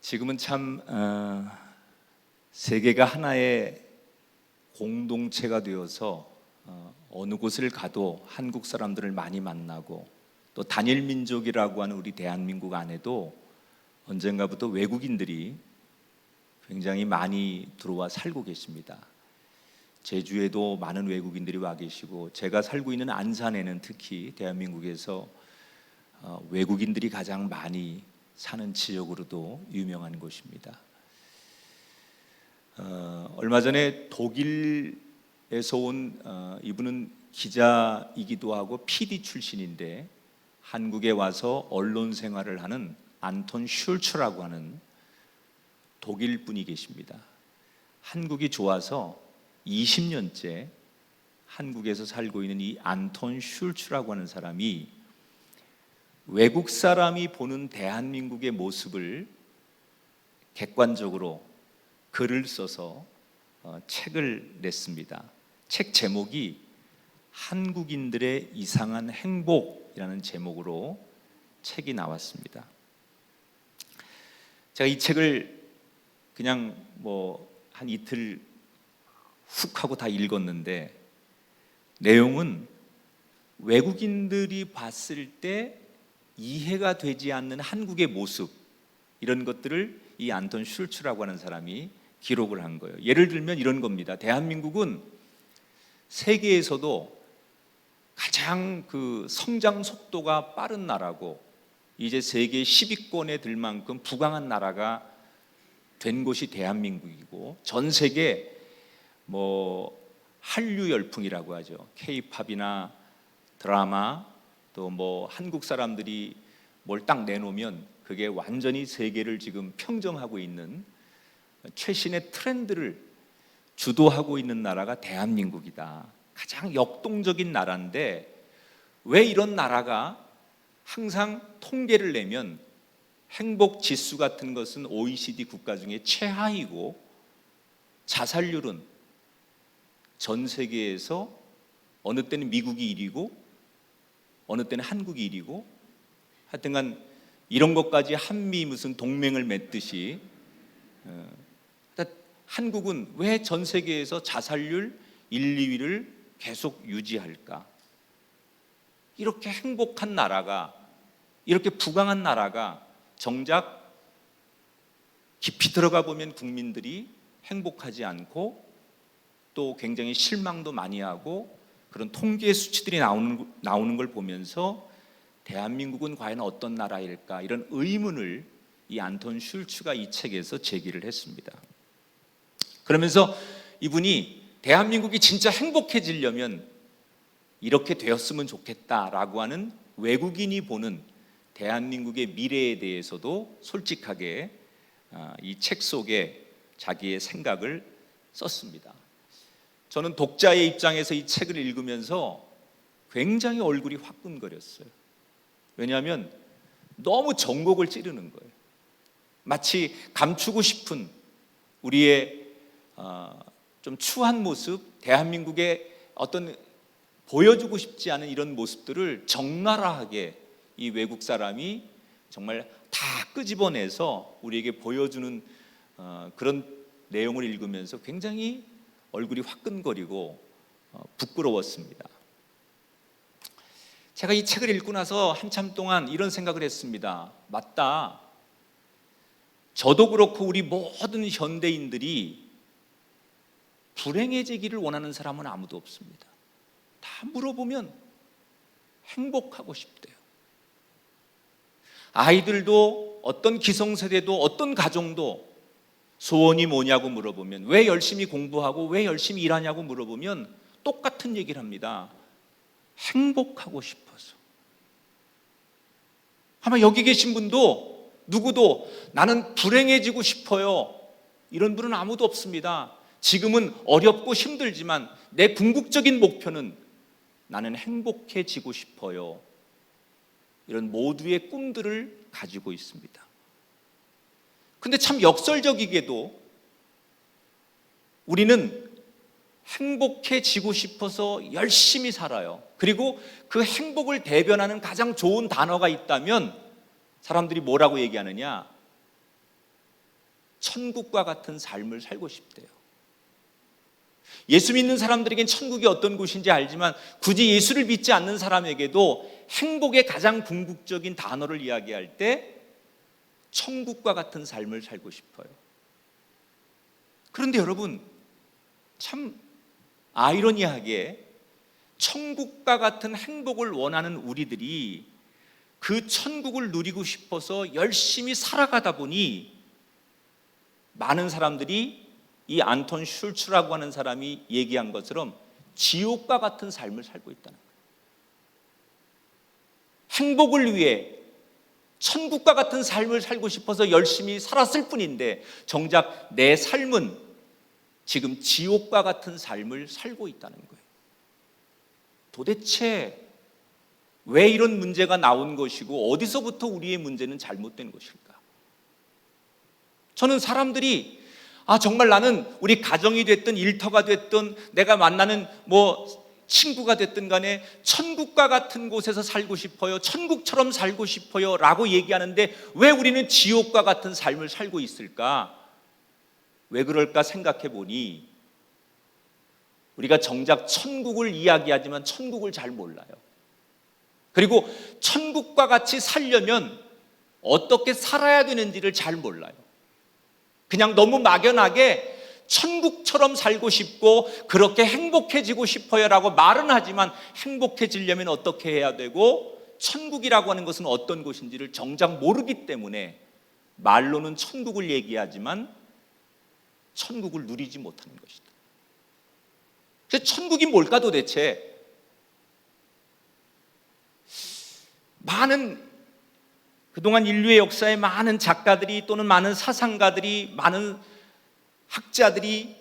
지금은 참 세계가 하나의 공동체가 되어서 어느 곳을 가도 한국 사람들을 많이 만나고, 또 단일 민족이라고 하는 우리 대한민국 안에도 언젠가부터 외국인들이 굉장히 많이 들어와 살고 계십니다. 제주에도 많은 외국인들이 와 계시고, 제가 살고 있는 안산에는 특히 대한민국에서 외국인들이 가장 많이 사는 지역으로도 유명한 곳입니다. 얼마 전에 독일에서 온 이분은 기자이기도 하고 PD 출신인데 한국에 와서 언론 생활을 하는 안톤 슐츠라고 하는 독일 분이 계십니다. 한국이 좋아서 20년째 한국에서 살고 있는 이 안톤 슐츠라고 하는 사람이 외국 사람이 보는 대한민국의 모습을 객관적으로 글을 써서 책을 냈습니다. 책 제목이 한국인들의 이상한 행복이라는 제목으로 책이 나왔습니다. 제가 이 책을 그냥 한 이틀 훅 하고 다 읽었는데, 내용은 외국인들이 봤을 때 이해가 되지 않는 한국의 모습, 이런 것들을 이 안톤 슐츠라고 하는 사람이 기록을 한 거예요. 예를 들면 이런 겁니다. 대한민국은 세계에서도 가장 성장 속도가 빠른 나라고, 이제 세계 10위권에 들 만큼 부강한 나라가 된 곳이 대한민국이고, 전 세계 한류 열풍이라고 하죠. K-팝이나 드라마, 또 한국 사람들이 뭘 딱 내놓으면 그게 완전히 세계를 지금 평정하고 있는 최신의 트렌드를 주도하고 있는 나라가 대한민국이다. 가장 역동적인 나라인데, 왜 이런 나라가 항상 통계를 내면 행복 지수 같은 것은 OECD 국가 중에 최하이고, 자살률은 전 세계에서 어느 때는 미국이 1위고 어느 때는 한국이 1위고, 하여튼간 이런 것까지 한미 무슨 동맹을 맺듯이 한국은 왜 전 세계에서 자살률 1, 2위를 계속 유지할까? 이렇게 행복한 나라가, 이렇게 부강한 나라가 정작 깊이 들어가 보면 국민들이 행복하지 않고, 또 굉장히 실망도 많이 하고, 그런 통계 수치들이 나오는 걸 보면서 대한민국은 과연 어떤 나라일까, 이런 의문을 이 안톤 슐츠가 이 책에서 제기를 했습니다. 그러면서 이분이 대한민국이 진짜 행복해지려면 이렇게 되었으면 좋겠다라고 하는 외국인이 보는 대한민국의 미래에 대해서도 솔직하게 이 책 속에 자기의 생각을 썼습니다. 저는 독자의 입장에서 이 책을 읽으면서 굉장히 얼굴이 화끈거렸어요. 왜냐하면 너무 정곡을 찌르는 거예요. 마치 감추고 싶은 우리의 좀 추한 모습, 대한민국의 어떤 보여주고 싶지 않은 이런 모습들을 적나라하게 이 외국 사람이 정말 다 끄집어내서 우리에게 보여주는 그런 내용을 읽으면서 굉장히 얼굴이 화끈거리고 부끄러웠습니다. 제가 이 책을 읽고 나서 한참 동안 이런 생각을 했습니다. 맞다. 저도 그렇고 우리 모든 현대인들이 불행해지기를 원하는 사람은 아무도 없습니다. 다 물어보면 행복하고 싶대요. 아이들도, 어떤 기성세대도, 어떤 가정도 소원이 뭐냐고 물어보면, 왜 열심히 공부하고 왜 열심히 일하냐고 물어보면 똑같은 얘기를 합니다. 행복하고 싶어서. 아마 여기 계신 분도 누구도 나는 불행해지고 싶어요, 이런 분은 아무도 없습니다. 지금은 어렵고 힘들지만 내 궁극적인 목표는 나는 행복해지고 싶어요, 이런 모두의 꿈들을 가지고 있습니다. 근데 참 역설적이게도 우리는 행복해지고 싶어서 열심히 살아요. 그리고 그 행복을 대변하는 가장 좋은 단어가 있다면 사람들이 뭐라고 얘기하느냐? 천국과 같은 삶을 살고 싶대요. 예수 믿는 사람들에겐 천국이 어떤 곳인지 알지만 굳이 예수를 믿지 않는 사람에게도 행복의 가장 궁극적인 단어를 이야기할 때 천국과 같은 삶을 살고 싶어요. 그런데 여러분, 참 아이러니하게 천국과 같은 행복을 원하는 우리들이 그 천국을 누리고 싶어서 열심히 살아가다 보니 많은 사람들이 이 안톤 슐츠라고 하는 사람이 얘기한 것처럼 지옥과 같은 삶을 살고 있다는 거예요. 행복을 위해 천국과 같은 삶을 살고 싶어서 열심히 살았을 뿐인데 정작 내 삶은 지금 지옥과 같은 삶을 살고 있다는 거예요. 도대체 왜 이런 문제가 나온 것이고 어디서부터 우리의 문제는 잘못된 것일까? 저는 사람들이 정말 나는 우리 가정이 됐든 일터가 됐든 내가 만나는 친구가 됐든 간에 천국과 같은 곳에서 살고 싶어요, 천국처럼 살고 싶어요 라고 얘기하는데 왜 우리는 지옥과 같은 삶을 살고 있을까? 왜 그럴까 생각해 보니 우리가 정작 천국을 이야기하지만 천국을 잘 몰라요. 그리고 천국과 같이 살려면 어떻게 살아야 되는지를 잘 몰라요. 그냥 너무 막연하게 천국처럼 살고 싶고 그렇게 행복해지고 싶어요 라고 말은 하지만 행복해지려면 어떻게 해야 되고 천국이라고 하는 것은 어떤 곳인지를 정작 모르기 때문에 말로는 천국을 얘기하지만 천국을 누리지 못하는 것이다. 그래서 천국이 뭘까 도대체? 많은 그동안 인류의 역사에 많은 작가들이 또는 많은 사상가들이 많은 학자들이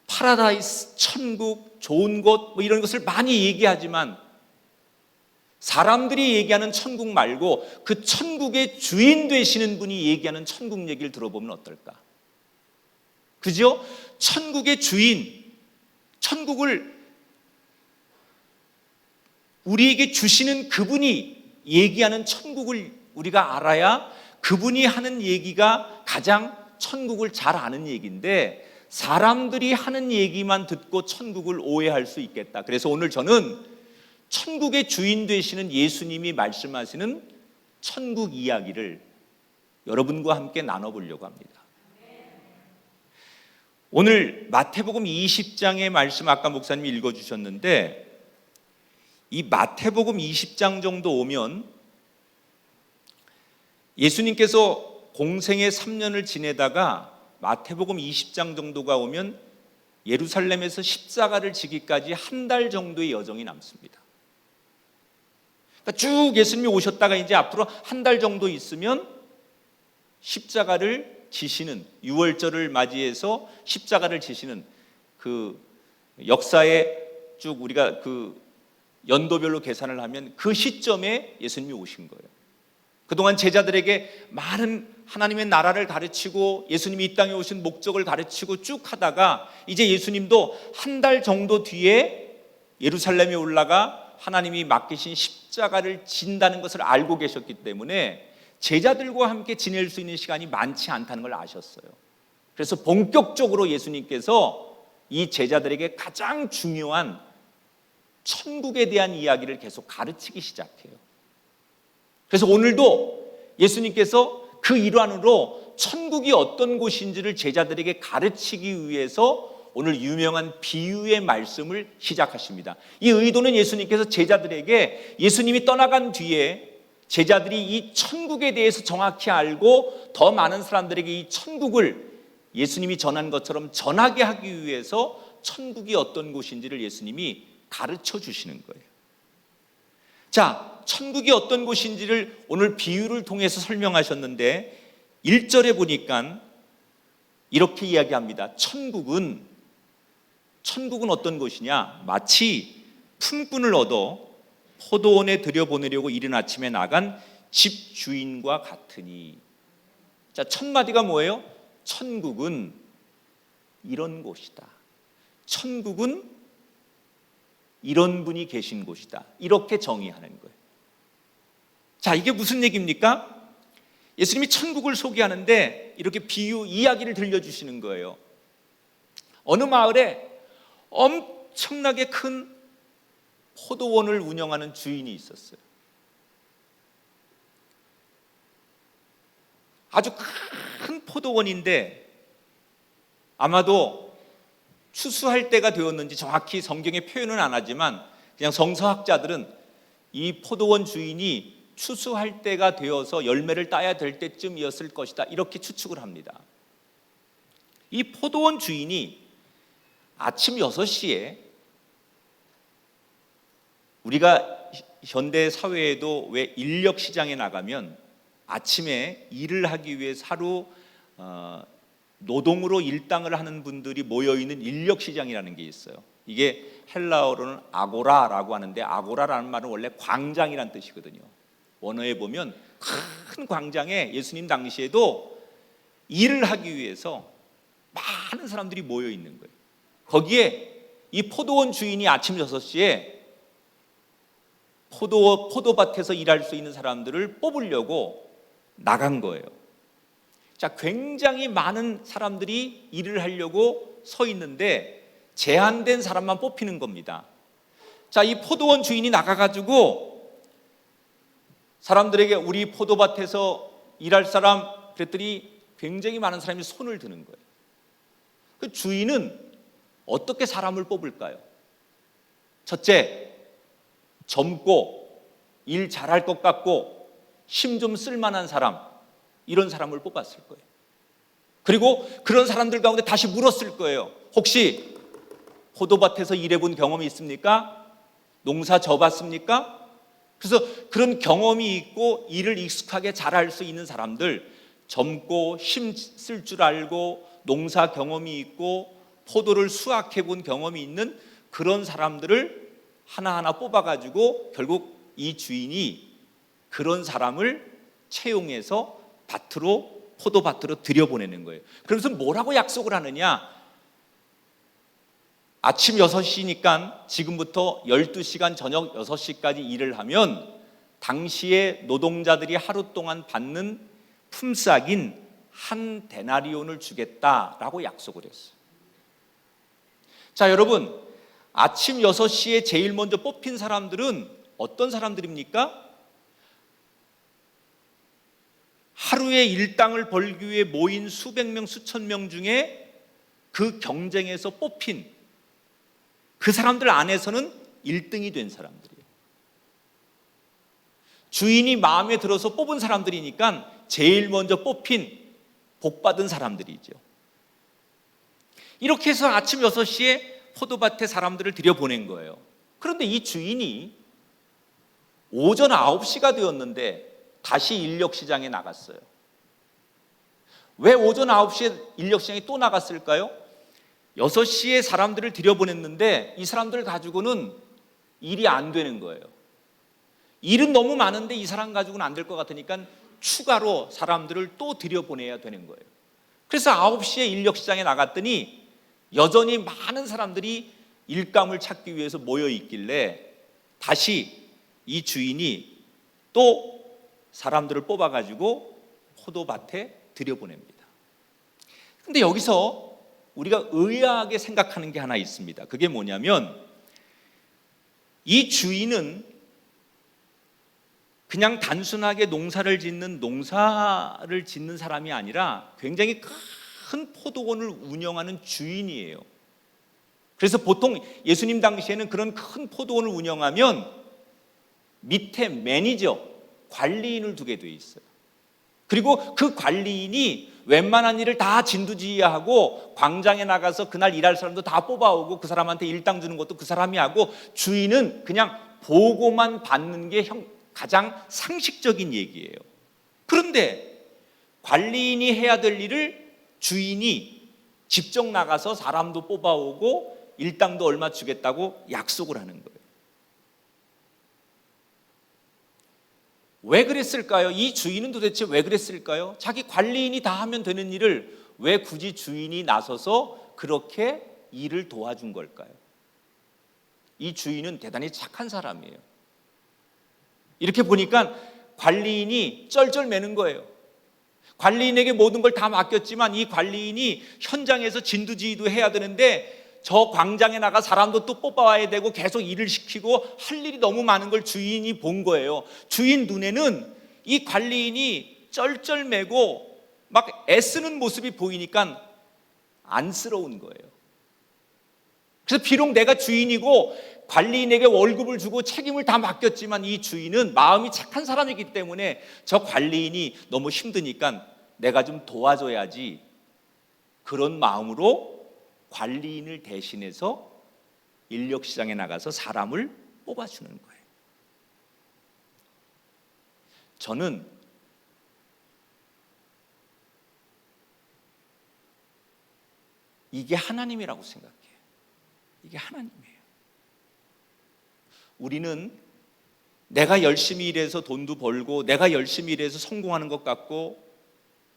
파라다이스, 천국, 좋은 곳 이런 것을 많이 얘기하지만 사람들이 얘기하는 천국 말고 그 천국의 주인 되시는 분이 얘기하는 천국 얘기를 들어보면 어떨까? 그죠? 천국의 주인, 천국을 우리에게 주시는 그분이 얘기하는 천국을 우리가 알아야 그분이 하는 얘기가 가장 천국을 잘 아는 얘기인데 사람들이 하는 얘기만 듣고 천국을 오해할 수 있겠다. 그래서 오늘 저는 천국의 주인 되시는 예수님이 말씀하시는 천국 이야기를 여러분과 함께 나눠보려고 합니다. 오늘 마태복음 20장의 말씀 아까 목사님이 읽어주셨는데 이 마태복음 20장 정도 오면 예수님께서 공생의 3년을 지내다가 마태복음 20장 정도가 오면 예루살렘에서 십자가를 지기까지 한 달 정도의 여정이 남습니다. 그러니까 쭉 예수님이 오셨다가 이제 앞으로 한 달 정도 있으면 십자가를 지시는 유월절을 맞이해서 십자가를 지시는 그 역사에 쭉 우리가 그 연도별로 계산을 하면 그 시점에 예수님이 오신 거예요. 그동안 제자들에게 많은 하나님의 나라를 가르치고 예수님이 이 땅에 오신 목적을 가르치고 쭉 하다가 이제 예수님도 한 달 정도 뒤에 예루살렘에 올라가 하나님이 맡기신 십자가를 진다는 것을 알고 계셨기 때문에 제자들과 함께 지낼 수 있는 시간이 많지 않다는 걸 아셨어요. 그래서 본격적으로 예수님께서 이 제자들에게 가장 중요한 천국에 대한 이야기를 계속 가르치기 시작해요. 그래서 오늘도 예수님께서 그 일환으로 천국이 어떤 곳인지를 제자들에게 가르치기 위해서 오늘 유명한 비유의 말씀을 시작하십니다. 이 의도는 예수님께서 제자들에게 예수님이 떠나간 뒤에 제자들이 이 천국에 대해서 정확히 알고 더 많은 사람들에게 이 천국을 예수님이 전한 것처럼 전하게 하기 위해서 천국이 어떤 곳인지를 예수님이 가르쳐 주시는 거예요. 자, 천국이 어떤 곳인지를 오늘 비유를 통해서 설명하셨는데 1절에 보니까 이렇게 이야기합니다. 천국은 어떤 곳이냐? 마치 품꾼을 얻어 포도원에 들여보내려고 이른 아침에 나간 집주인과 같으니. 자, 첫 마디가 뭐예요? 천국은 이런 곳이다. 천국은 이런 분이 계신 곳이다. 이렇게 정의하는 거예요. 자, 이게 무슨 얘기입니까? 예수님이 천국을 소개하는데 이렇게 비유 이야기를 들려주시는 거예요. 어느 마을에 엄청나게 큰 포도원을 운영하는 주인이 있었어요. 아주 큰 포도원인데 아마도 추수할 때가 되었는지 정확히 성경에 표현은 안 하지만 그냥 성서학자들은 이 포도원 주인이 추수할 때가 되어서 열매를 따야 될 때쯤이었을 것이다, 이렇게 추측을 합니다. 이 포도원 주인이 아침 6시에, 우리가 현대 사회에도 왜 인력 시장에 나가면 아침에 일을 하기 위해 하루 노동으로 일당을 하는 분들이 모여있는 인력 시장이라는 게 있어요. 이게 헬라어로는 아고라라고 하는데, 아고라라는 말은 원래 광장이라는 뜻이거든요. 원어에 보면 큰 광장에 예수님 당시에도 일을 하기 위해서 많은 사람들이 모여 있는 거예요. 거기에 이 포도원 주인이 아침 6시에 포도밭에서 일할 수 있는 사람들을 뽑으려고 나간 거예요. 자, 굉장히 많은 사람들이 일을 하려고 서 있는데 제한된 사람만 뽑히는 겁니다. 자, 이 포도원 주인이 나가가지고 사람들에게 우리 포도밭에서 일할 사람 그랬더니 굉장히 많은 사람이 손을 드는 거예요. 그 주인은 어떻게 사람을 뽑을까요? 첫째, 젊고 일 잘할 것 같고 힘 좀 쓸만한 사람, 이런 사람을 뽑았을 거예요. 그리고 그런 사람들 가운데 다시 물었을 거예요. 혹시 포도밭에서 일해본 경험이 있습니까? 농사 져봤습니까? 그래서 그런 경험이 있고 일을 익숙하게 잘할 수 있는 사람들, 젊고 힘 쓸 줄 알고 농사 경험이 있고 포도를 수확해 본 경험이 있는 그런 사람들을 하나하나 뽑아가지고 결국 이 주인이 그런 사람을 채용해서 포도밭으로 들여보내는 거예요. 그러면서 뭐라고 약속을 하느냐? 아침 6시니까 지금부터 12시간 저녁 6시까지 일을 하면 당시에 노동자들이 하루 동안 받는 품삯인 한 데나리온을 주겠다라고 약속을 했어요. 자, 여러분, 아침 6시에 제일 먼저 뽑힌 사람들은 어떤 사람들입니까? 하루에 일당을 벌기 위해 모인 수백 명, 수천 명 중에 그 경쟁에서 뽑힌 그 사람들 안에서는 1등이 된 사람들이에요. 주인이 마음에 들어서 뽑은 사람들이니까 제일 먼저 뽑힌 복받은 사람들이죠. 이렇게 해서 아침 6시에 포도밭에 사람들을 들여보낸 거예요. 그런데 이 주인이 오전 9시가 되었는데 다시 인력시장에 나갔어요. 왜 오전 9시에 인력시장에 또 나갔을까요? 6시에 사람들을 들여보냈는데 이 사람들 가지고는 일이 안 되는 거예요. 일은 너무 많은데 이 사람 가지고는 안 될 것 같으니까 추가로 사람들을 또 들여보내야 되는 거예요. 그래서 9시에 인력시장에 나갔더니 여전히 많은 사람들이 일감을 찾기 위해서 모여 있길래 다시 이 주인이 또 사람들을 뽑아가지고 포도밭에 들여보냅니다. 근데 여기서 우리가 의아하게 생각하는 게 하나 있습니다. 그게 뭐냐면 이 주인은 그냥 단순하게 농사를 짓는 사람이 아니라 굉장히 큰 포도원을 운영하는 주인이에요. 그래서 보통 예수님 당시에는 그런 큰 포도원을 운영하면 밑에 매니저, 관리인을 두게 돼 있어요. 그리고 그 관리인이 웬만한 일을 다 진두지휘하고 광장에 나가서 그날 일할 사람도 다 뽑아오고 그 사람한테 일당 주는 것도 그 사람이 하고 주인은 그냥 보고만 받는 게 가장 상식적인 얘기예요. 그런데 관리인이 해야 될 일을 주인이 직접 나가서 사람도 뽑아오고 일당도 얼마 주겠다고 약속을 하는 거예요. 왜 그랬을까요? 이 주인은 도대체 왜 그랬을까요? 자기 관리인이 다 하면 되는 일을 왜 굳이 주인이 나서서 그렇게 일을 도와준 걸까요? 이 주인은 대단히 착한 사람이에요. 이렇게 보니까 관리인이 쩔쩔매는 거예요. 관리인에게 모든 걸 다 맡겼지만 이 관리인이 현장에서 진두지휘도 해야 되는데 저 광장에 나가 사람도 또 뽑아와야 되고 계속 일을 시키고 할 일이 너무 많은 걸 주인이 본 거예요. 주인 눈에는 이 관리인이 쩔쩔매고 막 애쓰는 모습이 보이니까 안쓰러운 거예요. 그래서 비록 내가 주인이고 관리인에게 월급을 주고 책임을 다 맡겼지만 이 주인은 마음이 착한 사람이기 때문에 저 관리인이 너무 힘드니까 내가 좀 도와줘야지, 그런 마음으로 관리인을 대신해서 인력시장에 나가서 사람을 뽑아주는 거예요. 저는 이게 하나님이라고 생각해요. 이게 하나님이에요. 우리는 내가 열심히 일해서 돈도 벌고 내가 열심히 일해서 성공하는 것 같고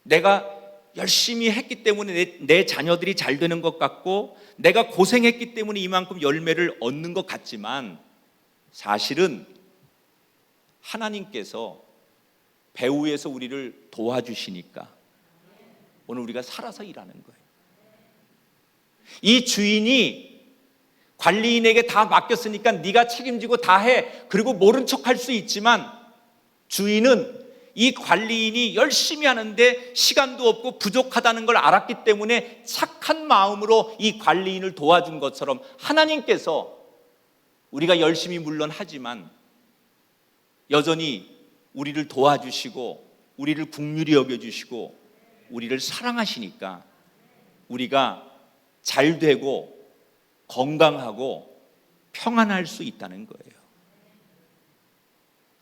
내가 열심히 했기 때문에 내 자녀들이 잘 되는 것 같고 내가 고생했기 때문에 이만큼 열매를 얻는 것 같지만 사실은 하나님께서 배후에서 우리를 도와주시니까 오늘 우리가 살아서 일하는 거예요. 이 주인이 관리인에게 다 맡겼으니까 네가 책임지고 다 해, 그리고 모른 척할 수 있지만 주인은 이 관리인이 열심히 하는데 시간도 없고 부족하다는 걸 알았기 때문에 착한 마음으로 이 관리인을 도와준 것처럼 하나님께서 우리가 열심히 물론 하지만 여전히 우리를 도와주시고 우리를 긍휼히 여겨주시고 우리를 사랑하시니까 우리가 잘 되고 건강하고 평안할 수 있다는 거예요.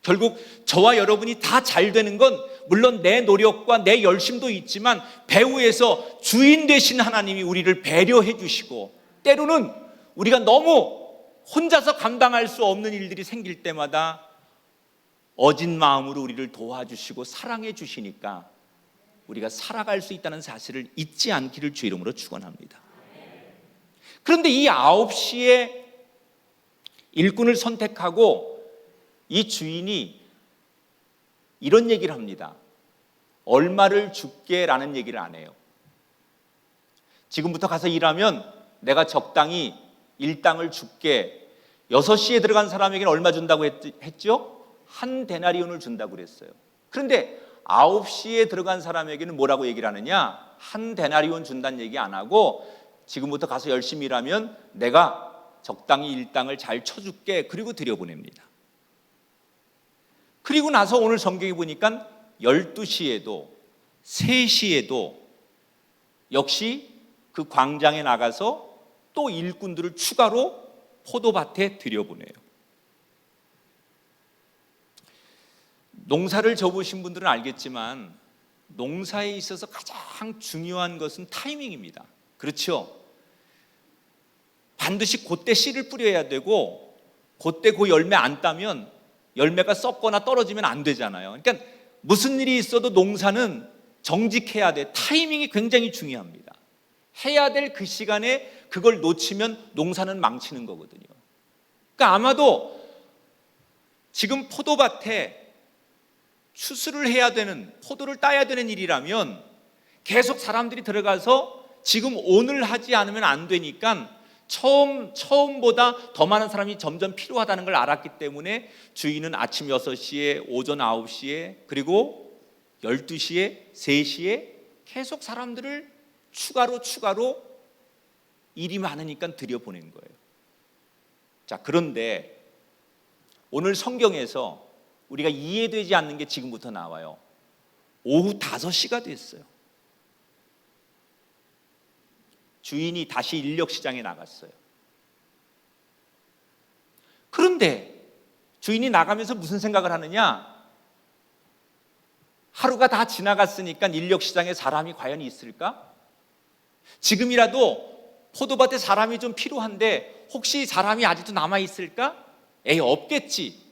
결국 저와 여러분이 다 잘 되는 건 물론 내 노력과 내 열심도 있지만 배후에서 주인 되신 하나님이 우리를 배려해 주시고 때로는 우리가 너무 혼자서 감당할 수 없는 일들이 생길 때마다 어진 마음으로 우리를 도와주시고 사랑해 주시니까 우리가 살아갈 수 있다는 사실을 잊지 않기를 주 이름으로 축원합니다. 그런데 이 9시에 일꾼을 선택하고 이 주인이 이런 얘기를 합니다. 얼마를 줄게 라는 얘기를 안 해요. 지금부터 가서 일하면 내가 적당히 일당을 줄게. 6시에 들어간 사람에게는 얼마 준다고 했죠? 한 데나리온을 준다고 그랬어요. 그런데 9시에 들어간 사람에게는 뭐라고 얘기를 하느냐? 한 데나리온 준다는 얘기 안 하고 지금부터 가서 열심히 일하면 내가 적당히 일당을 잘 쳐줄게. 그리고 들여보냅니다. 그리고 나서 오늘 성경에 보니까 12시에도 3시에도 역시 그 광장에 나가서 또 일꾼들을 추가로 포도밭에 들여보내요. 농사를 접으신 분들은 알겠지만 농사에 있어서 가장 중요한 것은 타이밍입니다. 그렇죠? 반드시 그때 씨를 뿌려야 되고 그때 그 열매 안 따면 열매가 썩거나 떨어지면 안 되잖아요. 그러니까 무슨 일이 있어도 농사는 정직해야 돼. 타이밍이 굉장히 중요합니다. 해야 될 그 시간에 그걸 놓치면 농사는 망치는 거거든요. 그러니까 아마도 지금 포도밭에 추수를 해야 되는, 포도를 따야 되는 일이라면 계속 사람들이 들어가서 지금 오늘 하지 않으면 안 되니까 처음보다 더 많은 사람이 점점 필요하다는 걸 알았기 때문에 주인은 아침 6시에, 오전 9시에, 그리고 12시에, 3시에 계속 사람들을 추가로 일이 많으니까 들여보낸 거예요. 자, 그런데 오늘 성경에서 우리가 이해되지 않는 게 지금부터 나와요. 오후 5시가 됐어요. 주인이 다시 인력시장에 나갔어요. 그런데 주인이 나가면서 무슨 생각을 하느냐? 하루가 다 지나갔으니까 인력시장에 사람이 과연 있을까? 지금이라도 포도밭에 사람이 좀 필요한데 혹시 사람이 아직도 남아있을까? 에이, 없겠지.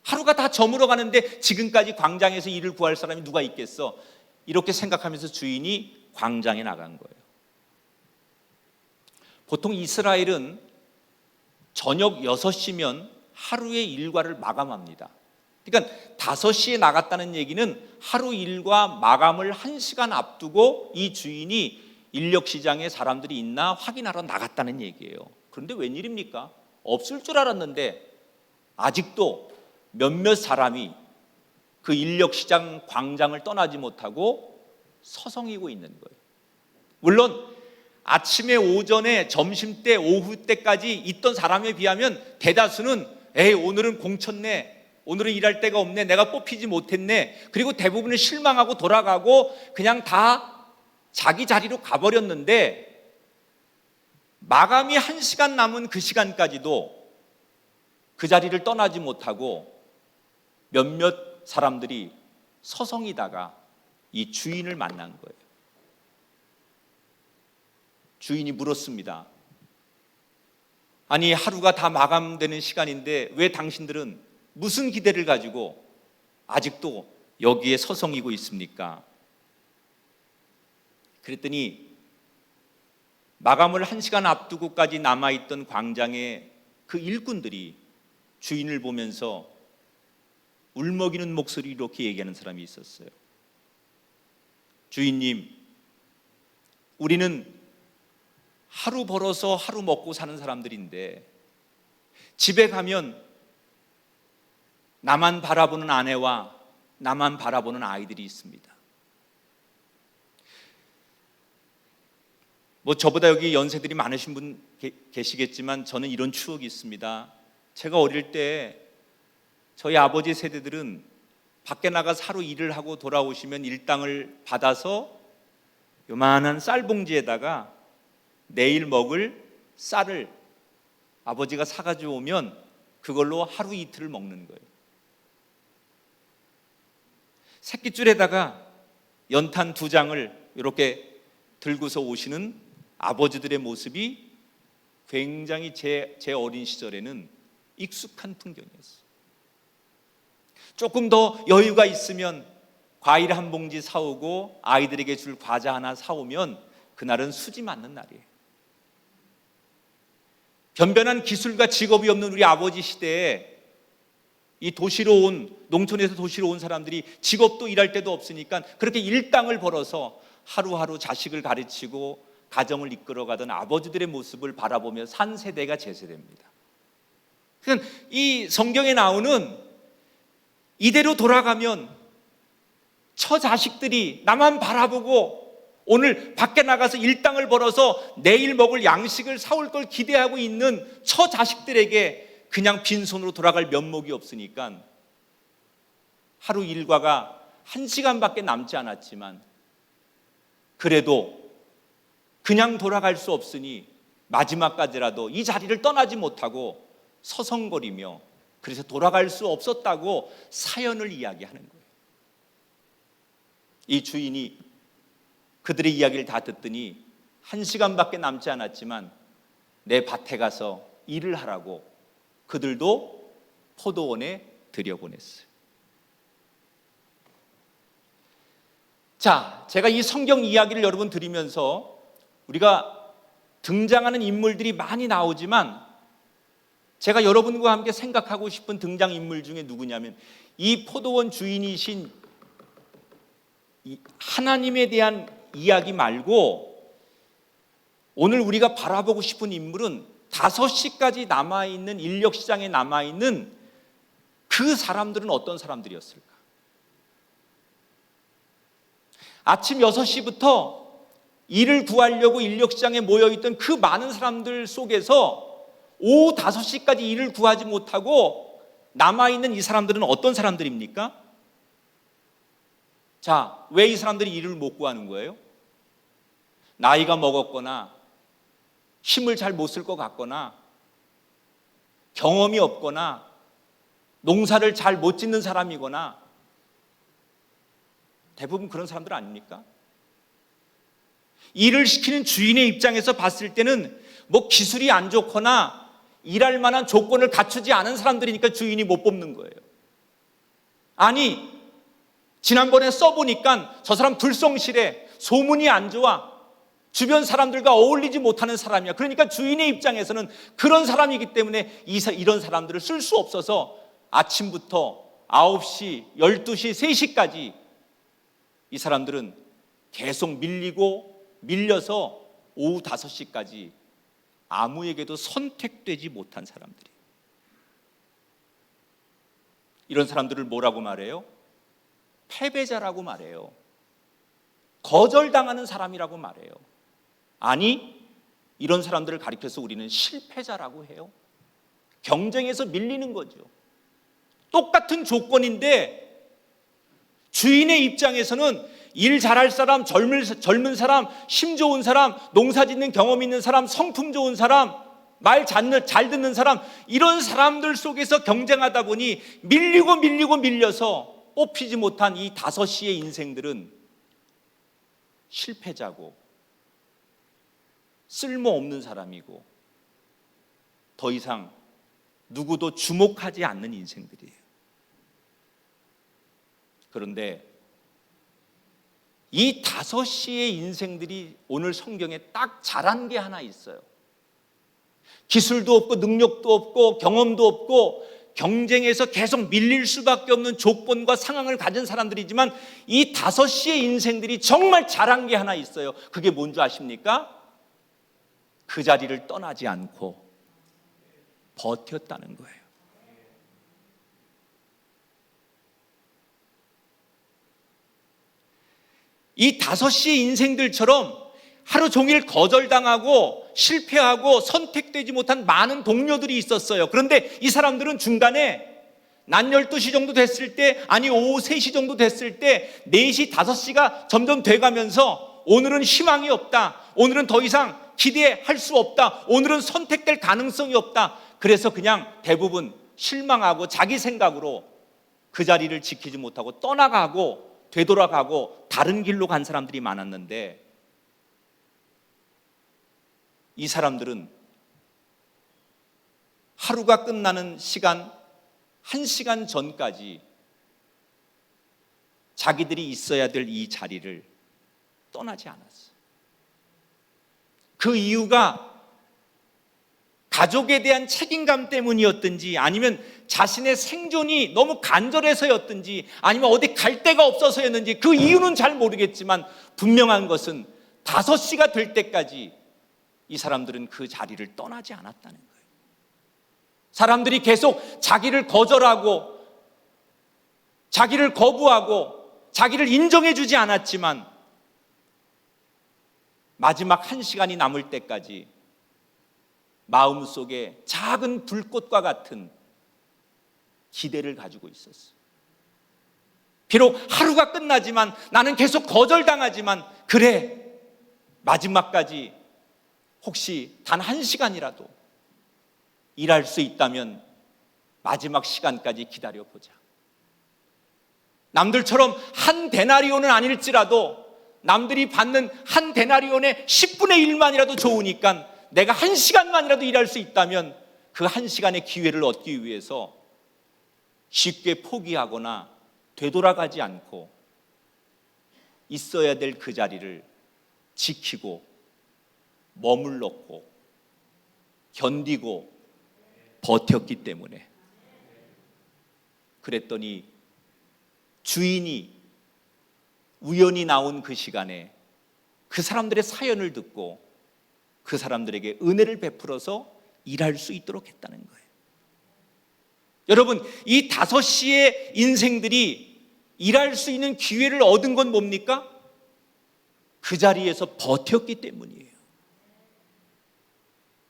하루가 다 저물어 가는데 지금까지 광장에서 일을 구할 사람이 누가 있겠어? 이렇게 생각하면서 주인이 광장에 나간 거예요. 보통 이스라엘은 저녁 6시면 하루의 일과를 마감합니다. 그러니까 5시에 나갔다는 얘기는 하루 일과 마감을 1시간 앞두고 이 주인이 인력시장에 사람들이 있나 확인하러 나갔다는 얘기예요. 그런데 웬일입니까? 없을 줄 알았는데 아직도 몇몇 사람이 그 인력시장 광장을 떠나지 못하고 서성이고 있는 거예요. 물론 아침에, 오전에, 점심때, 오후때까지 있던 사람에 비하면 대다수는 오늘은 공쳤네, 오늘은 일할 데가 없네, 내가 뽑히지 못했네, 그리고 대부분은 실망하고 돌아가고 그냥 다 자기 자리로 가버렸는데, 마감이 1시간 남은 그 시간까지도 그 자리를 떠나지 못하고 몇몇 사람들이 서성이다가 이 주인을 만난 거예요. 주인이 물었습니다. 아니, 하루가 다 마감되는 시간인데 왜 당신들은 무슨 기대를 가지고 아직도 여기에 서성이고 있습니까? 그랬더니 마감을 1시간 앞두고까지 남아있던 광장에 그 일꾼들이 주인을 보면서 울먹이는 목소리로 이렇게 얘기하는 사람이 있었어요. 주인님, 우리는 하루 벌어서 하루 먹고 사는 사람들인데 집에 가면 나만 바라보는 아내와 나만 바라보는 아이들이 있습니다. 저보다 여기 연세들이 많으신 분 계시겠지만 저는 이런 추억이 있습니다. 제가 어릴 때 저희 아버지 세대들은 밖에 나가서 하루 일을 하고 돌아오시면 일당을 받아서 요만한 쌀봉지에다가 내일 먹을 쌀을 아버지가 사가지고 오면 그걸로 하루 이틀을 먹는 거예요. 새끼줄에다가 연탄 2장을 이렇게 들고서 오시는 아버지들의 모습이 굉장히 제 어린 시절에는 익숙한 풍경이었어요. 조금 더 여유가 있으면 과일 한 봉지 사오고 아이들에게 줄 과자 하나 사오면 그날은 수지 맞는 날이에요. 변변한 기술과 직업이 없는 우리 아버지 시대에 이 도시로 온, 농촌에서 도시로 온 사람들이 직업도 일할 데도 없으니까 그렇게 일당을 벌어서 하루하루 자식을 가르치고 가정을 이끌어가던 아버지들의 모습을 바라보며 산 세대가 제 세대입니다. 그러니까 이 성경에 나오는 이대로 돌아가면 처자식들이 나만 바라보고 오늘 밖에 나가서 일당을 벌어서 내일 먹을 양식을 사올 걸 기대하고 있는 처자식들에게 그냥 빈손으로 돌아갈 면목이 없으니까 하루 일과가 1시간밖에 남지 않았지만 그래도 그냥 돌아갈 수 없으니 마지막까지라도 이 자리를 떠나지 못하고 서성거리며 그래서 돌아갈 수 없었다고 사연을 이야기하는 거예요. 이 주인이 그들의 이야기를 다 듣더니 1시간밖에 남지 않았지만 내 밭에 가서 일을 하라고 그들도 포도원에 들여보냈어요. 자, 제가 이 성경 이야기를 여러분 드리면서 우리가 등장하는 인물들이 많이 나오지만 제가 여러분과 함께 생각하고 싶은 등장인물 중에 누구냐면 이 포도원 주인이신 하나님에 대한 이야기 말고 오늘 우리가 바라보고 싶은 인물은 5시까지 남아있는 인력시장에 남아있는 그 사람들은 어떤 사람들이었을까? 아침 6시부터 일을 구하려고 인력시장에 모여있던 그 많은 사람들 속에서 오후 5시까지 일을 구하지 못하고 남아있는 이 사람들은 어떤 사람들입니까? 자, 왜 이 사람들이 일을 못 구하는 거예요? 나이가 먹었거나 힘을 잘 못 쓸 것 같거나 경험이 없거나 농사를 잘 못 짓는 사람이거나 대부분 그런 사람들 아닙니까? 일을 시키는 주인의 입장에서 봤을 때는 기술이 안 좋거나 일할 만한 조건을 갖추지 않은 사람들이니까 주인이 못 뽑는 거예요. 아니, 지난번에 써보니까 저 사람 불성실해, 소문이 안 좋아, 주변 사람들과 어울리지 못하는 사람이야. 그러니까 주인의 입장에서는 그런 사람이기 때문에 이런 사람들을 쓸 수 없어서 아침부터 9시, 12시, 3시까지 이 사람들은 계속 밀려서 오후 5시까지 아무에게도 선택되지 못한 사람들이에요. 이런 사람들을 뭐라고 말해요? 패배자라고 말해요. 거절당하는 사람이라고 말해요. 아니, 이런 사람들을 가리켜서 우리는 실패자라고 해요. 경쟁에서 밀리는 거죠. 똑같은 조건인데 주인의 입장에서는 일 잘할 사람, 젊은 사람, 힘 좋은 사람, 농사 짓는 경험 있는 사람, 성품 좋은 사람, 말 잘 듣는 사람, 이런 사람들 속에서 경쟁하다 보니 밀려서 뽑히지 못한 이 5시의 인생들은 실패자고 쓸모없는 사람이고 더 이상 누구도 주목하지 않는 인생들이에요. 그런데 이 5시의 인생들이 오늘 성경에 딱 잘한 게 하나 있어요. 기술도 없고 능력도 없고 경험도 없고 경쟁에서 계속 밀릴 수밖에 없는 조건과 상황을 가진 사람들이지만 이 5시의 인생들이 정말 잘한 게 하나 있어요. 그게 뭔지 아십니까? 그 자리를 떠나지 않고 버텼다는 거예요. 이 5시의 인생들처럼 하루 종일 거절당하고 실패하고 선택되지 못한 많은 동료들이 있었어요. 그런데 이 사람들은 중간에 낮 12시 정도 됐을 때, 아니 오후 3시 정도 됐을 때 4시, 5시가 점점 돼가면서 오늘은 희망이 없다, 오늘은 더 이상 기대할 수 없다, 오늘은 선택될 가능성이 없다. 그래서 그냥 대부분 실망하고 자기 생각으로 그 자리를 지키지 못하고 떠나가고 되돌아가고 다른 길로 간 사람들이 많았는데, 이 사람들은 하루가 끝나는 시간 1시간 전까지 자기들이 있어야 될 이 자리를 떠나지 않았어요. 그 이유가 가족에 대한 책임감 때문이었든지, 아니면 자신의 생존이 너무 간절해서였든지, 아니면 어디 갈 데가 없어서였는지, 그 이유는 잘 모르겠지만 분명한 것은 5시가 될 때까지 이 사람들은 그 자리를 떠나지 않았다는 거예요. 사람들이 계속 자기를 거절하고 자기를 거부하고 자기를 인정해 주지 않았지만 마지막 1시간이 남을 때까지 마음속에 작은 불꽃과 같은 기대를 가지고 있었어요. 비록 하루가 끝나지만, 나는 계속 거절당하지만, 그래, 마지막까지 혹시 단 1시간이라도 일할 수 있다면 마지막 시간까지 기다려보자. 남들처럼 한 데나리온은 아닐지라도 남들이 받는 한 데나리온의 10분의 1만이라도 좋으니까 내가 1시간만이라도 일할 수 있다면 그 1시간의 기회를 얻기 위해서 쉽게 포기하거나 되돌아가지 않고 있어야 될 그 자리를 지키고 머물렀고 견디고 버텼기 때문에, 그랬더니 주인이 우연히 나온 그 시간에 그 사람들의 사연을 듣고 그 사람들에게 은혜를 베풀어서 일할 수 있도록 했다는 거예요. 여러분, 이 5시의 인생들이 일할 수 있는 기회를 얻은 건 뭡니까? 그 자리에서 버텼기 때문이에요.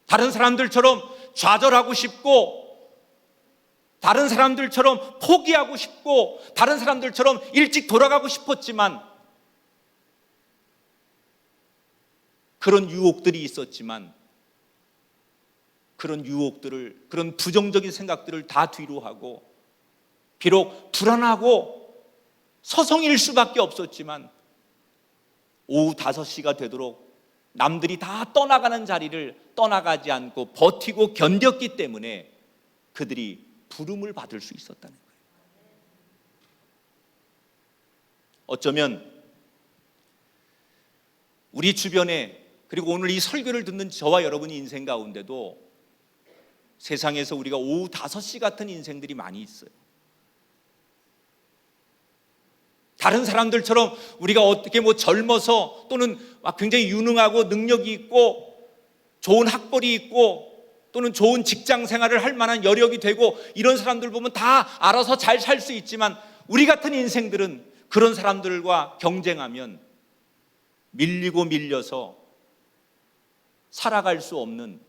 다른 사람들처럼 좌절하고 싶고, 다른 사람들처럼 포기하고 싶고, 다른 사람들처럼 일찍 돌아가고 싶었지만, 그런 유혹들이 있었지만, 그런 유혹들을, 그런 부정적인 생각들을 다 뒤로 하고, 비록 불안하고 서성일 수밖에 없었지만 오후 5시가 되도록 남들이 다 떠나가는 자리를 떠나가지 않고 버티고 견뎠기 때문에 그들이 부름을 받을 수 있었다는 거예요. 어쩌면 우리 주변에, 그리고 오늘 이 설교를 듣는 저와 여러분의 인생 가운데도 세상에서 우리가 오후 5시 같은 인생들이 많이 있어요. 다른 사람들처럼 우리가 어떻게 젊어서 또는 굉장히 유능하고 능력이 있고 좋은 학벌이 있고 또는 좋은 직장 생활을 할 만한 여력이 되고 이런 사람들 보면 다 알아서 잘 살 수 있지만 우리 같은 인생들은 그런 사람들과 경쟁하면 밀리고 밀려서 살아갈 수 없는,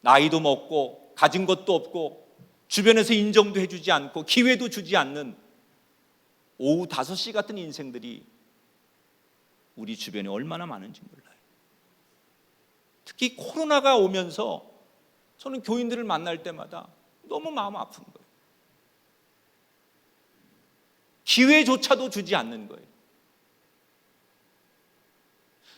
나이도 먹고 가진 것도 없고 주변에서 인정도 해주지 않고 기회도 주지 않는 오후 5시 같은 인생들이 우리 주변에 얼마나 많은지 몰라요. 특히 코로나가 오면서 저는 교인들을 만날 때마다 너무 마음 아픈 거예요. 기회조차도 주지 않는 거예요.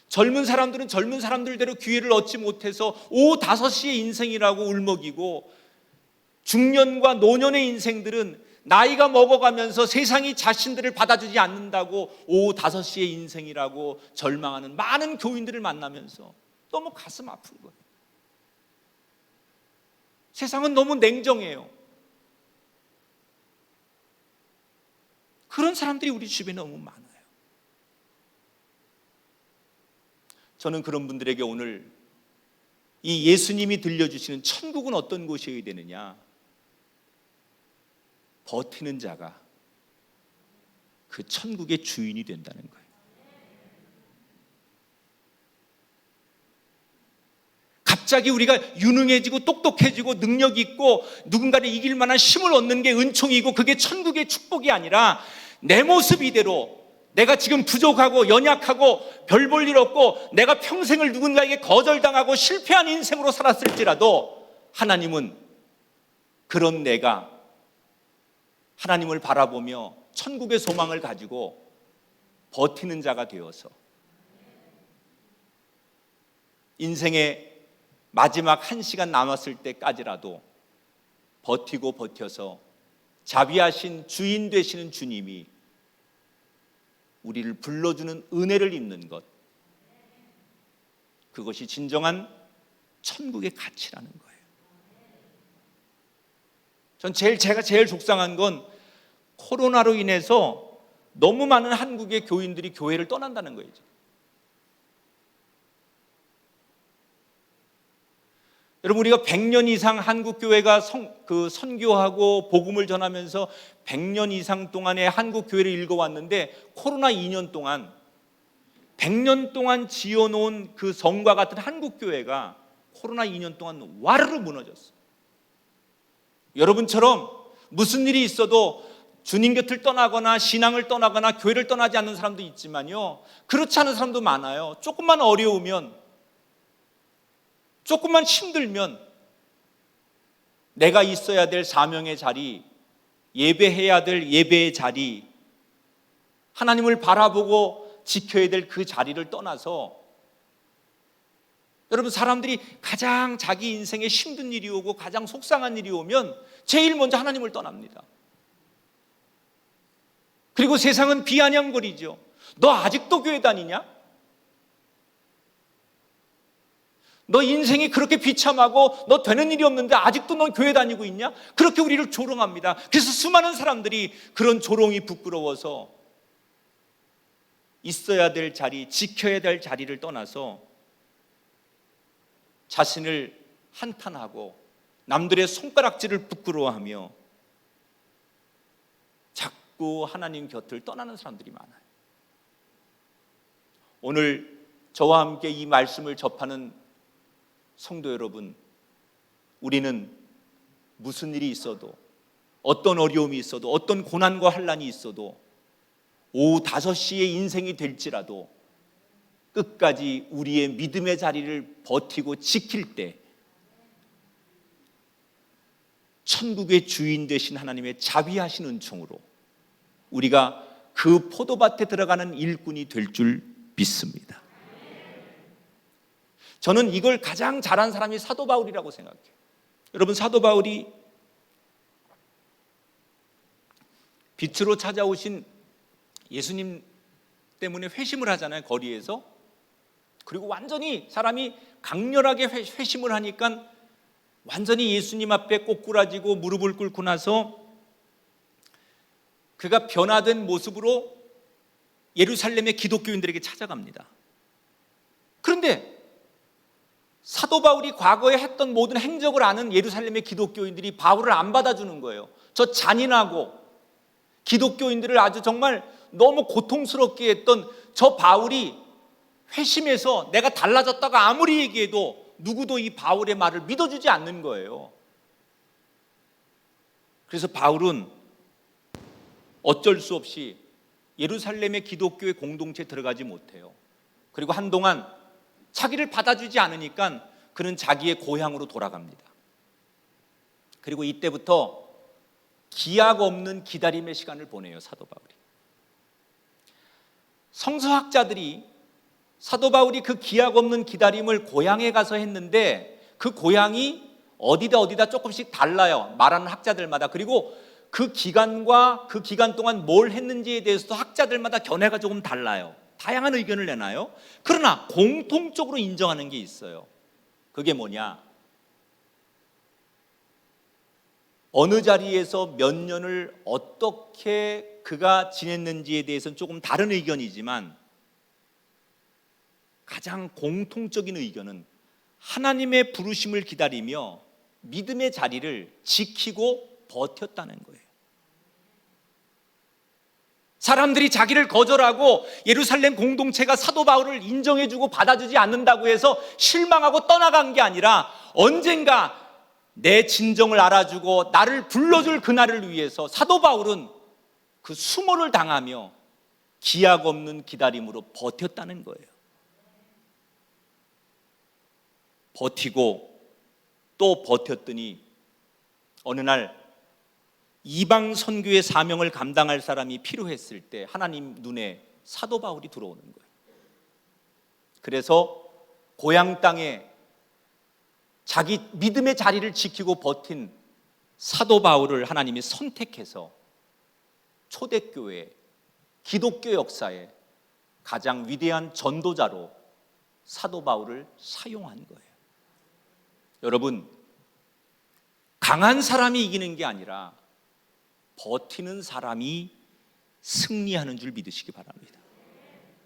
젊은 사람들은 젊은 사람들대로 기회를 얻지 못해서 오후 5시의 인생이라고 울먹이고, 중년과 노년의 인생들은 나이가 먹어가면서 세상이 자신들을 받아주지 않는다고 오후 5시의 인생이라고 절망하는 많은 교인들을 만나면서 너무 가슴 아픈 거예요. 세상은 너무 냉정해요. 그런 사람들이 우리 주변에 너무 많아요. 저는 그런 분들에게 오늘 이 예수님이 들려주시는 천국은 어떤 곳이어야 되느냐, 버티는 자가 그 천국의 주인이 된다는 거예요. 갑자기 우리가 유능해지고 똑똑해지고 능력이 있고 누군가를 이길 만한 힘을 얻는 게 은총이고 그게 천국의 축복이 아니라 내 모습 이대로 내가 지금 부족하고 연약하고 별 볼 일 없고 내가 평생을 누군가에게 거절당하고 실패한 인생으로 살았을지라도 하나님은 그런 내가 하나님을 바라보며 천국의 소망을 가지고 버티는 자가 되어서 인생의 마지막 1시간 남았을 때까지라도 버티고 버텨서 자비하신 주인 되시는 주님이 우리를 불러주는 은혜를 입는 것, 그것이 진정한 천국의 가치라는 거예요. 제가 제일 속상한 건 코로나로 인해서 너무 많은 한국의 교인들이 교회를 떠난다는 거예요. 여러분, 우리가 100년 이상 한국 교회가 선교하고 복음을 전하면서 100년 이상 동안의 한국 교회를 읽어왔는데 코로나 2년 동안 100년 동안 지어놓은 그 성과 같은 한국 교회가 코로나 2년 동안 와르르 무너졌어요. 여러분처럼 무슨 일이 있어도 주님 곁을 떠나거나 신앙을 떠나거나 교회를 떠나지 않는 사람도 있지만요, 그렇지 않은 사람도 많아요. 조금만 어려우면, 조금만 힘들면 내가 있어야 될 사명의 자리, 예배해야 될 예배의 자리, 하나님을 바라보고 지켜야 될 그 자리를 떠나서, 여러분, 사람들이 가장 자기 인생에 힘든 일이 오고 가장 속상한 일이 오면 제일 먼저 하나님을 떠납니다. 그리고 세상은 비아냥거리죠. 너 아직도 교회 다니냐? 너 인생이 그렇게 비참하고 너 되는 일이 없는데 아직도 넌 교회 다니고 있냐? 그렇게 우리를 조롱합니다. 그래서 수많은 사람들이 그런 조롱이 부끄러워서 있어야 될 자리, 지켜야 될 자리를 떠나서 자신을 한탄하고 남들의 손가락질을 부끄러워하며 자꾸 하나님 곁을 떠나는 사람들이 많아요. 오늘 저와 함께 이 말씀을 접하는 성도 여러분, 우리는 무슨 일이 있어도, 어떤 어려움이 있어도, 어떤 고난과 환난이 있어도 오후 5시의 인생이 될지라도 끝까지 우리의 믿음의 자리를 버티고 지킬 때 천국의 주인 되신 하나님의 자비하신 은총으로 우리가 그 포도밭에 들어가는 일꾼이 될 줄 믿습니다. 저는 이걸 가장 잘한 사람이 사도 바울이라고 생각해요. 여러분, 사도 바울이 빛으로 찾아오신 예수님 때문에 회심을 하잖아요, 거리에서. 그리고 완전히 사람이 강렬하게 회심을 하니까 완전히 예수님 앞에 꼬꾸라지고 무릎을 꿇고 나서 그가 변화된 모습으로 예루살렘의 기독교인들에게 찾아갑니다. 그런데 사도 바울이 과거에 했던 모든 행적을 아는 예루살렘의 기독교인들이 바울을 안 받아주는 거예요. 저 잔인하고 기독교인들을 아주 정말 너무 고통스럽게 했던 저 바울이 회심해서 내가 달라졌다고 아무리 얘기해도 누구도 이 바울의 말을 믿어주지 않는 거예요. 그래서 바울은 어쩔 수 없이 예루살렘의 기독교의 공동체에 들어가지 못해요. 그리고 한동안 자기를 받아주지 않으니까 그는 자기의 고향으로 돌아갑니다. 그리고 이때부터 기약 없는 기다림의 시간을 보내요, 사도 바울이. 성서학자들이 사도 바울이 그 기약 없는 기다림을 고향에 가서 했는데 그 고향이 어디다 조금씩 달라요, 말하는 학자들마다. 그리고 그 기간과 그 기간 동안 뭘 했는지에 대해서도 학자들마다 견해가 조금 달라요. 다양한 의견을 내나요? 그러나 공통적으로 인정하는 게 있어요. 그게 뭐냐? 어느 자리에서 몇 년을 어떻게 그가 지냈는지에 대해서는 조금 다른 의견이지만 가장 공통적인 의견은 하나님의 부르심을 기다리며 믿음의 자리를 지키고 버텼다는 거예요. 사람들이 자기를 거절하고 예루살렘 공동체가 사도 바울을 인정해주고 받아주지 않는다고 해서 실망하고 떠나간 게 아니라 언젠가 내 진정을 알아주고 나를 불러줄 그날을 위해서 사도 바울은 그 수모를 당하며 기약 없는 기다림으로 버텼다는 거예요. 버티고 또 버텼더니 어느 날 이방 선교의 사명을 감당할 사람이 필요했을 때 하나님 눈에 사도 바울이 들어오는 거예요. 그래서 고향 땅에 자기 믿음의 자리를 지키고 버틴 사도 바울을 하나님이 선택해서 초대교회, 기독교 역사에 가장 위대한 전도자로 사도 바울을 사용한 거예요. 여러분, 강한 사람이 이기는 게 아니라 버티는 사람이 승리하는 줄 믿으시기 바랍니다.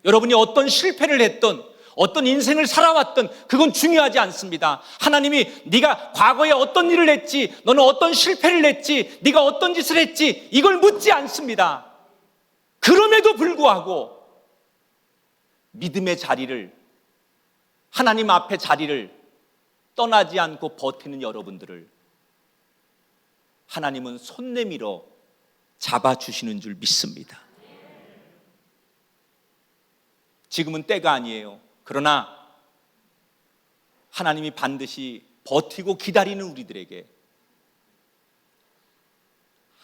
여러분이 어떤 실패를 했던 어떤 인생을 살아왔던 그건 중요하지 않습니다. 하나님이 네가 과거에 어떤 일을 했지, 너는 어떤 실패를 했지, 네가 어떤 짓을 했지, 이걸 묻지 않습니다. 그럼에도 불구하고 믿음의 자리를, 하나님 앞에 자리를 떠나지 않고 버티는 여러분들을 하나님은 손 내밀어 잡아주시는 줄 믿습니다. 지금은 때가 아니에요. 그러나 하나님이 반드시 버티고 기다리는 우리들에게